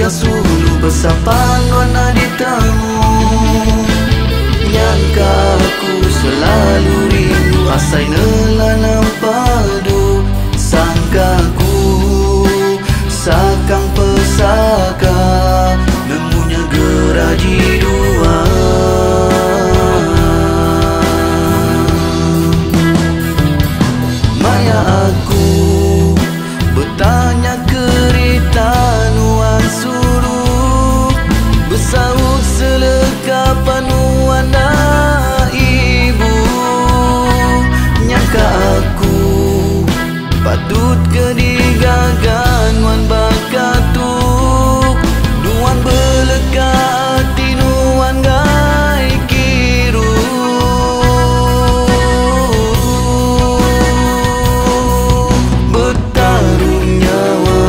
Sulu besapan warna ditamu, nyangka aku selalu rindu asai nelanam padu. Sangkaku sakang pesaka nemunya geraji dua. Maya aku bertanya kerita besaut selekapan wana ibu. Nyangka aku patut kedigagan wan bakatuk duan beleka hati nuan gai kiru. Bertarung nyawa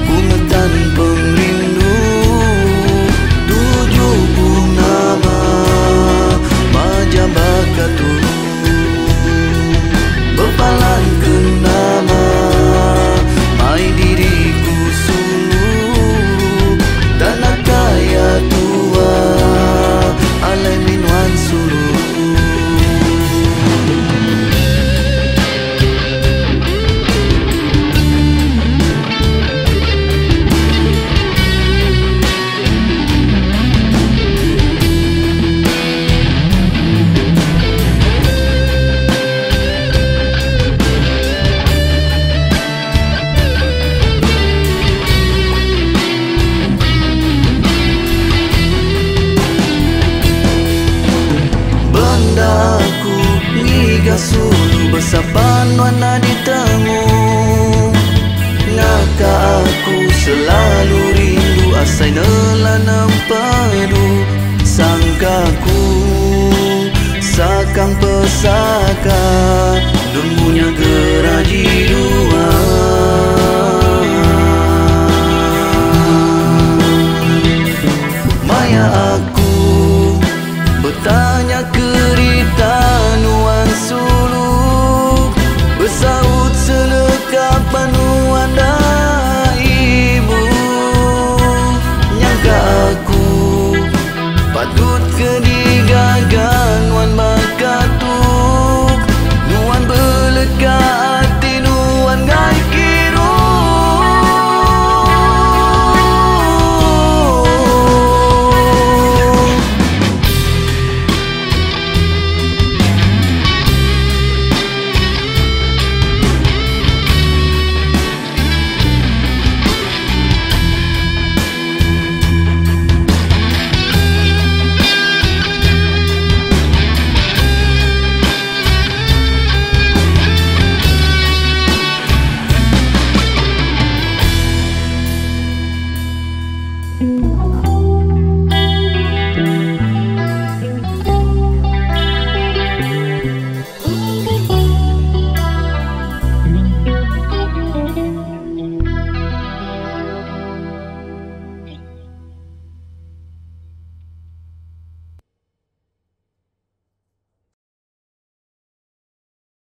bungetan pengrindu, berpalan ke nama mai diriku sulu tanah kaya tua alai minuan sulu. Aku ngiga sulu besapan warna ditemu, ngaka aku selalu rindu asai nelanam padu. Sangkaku sakang pesaka nemunya geraji dua. Maya aku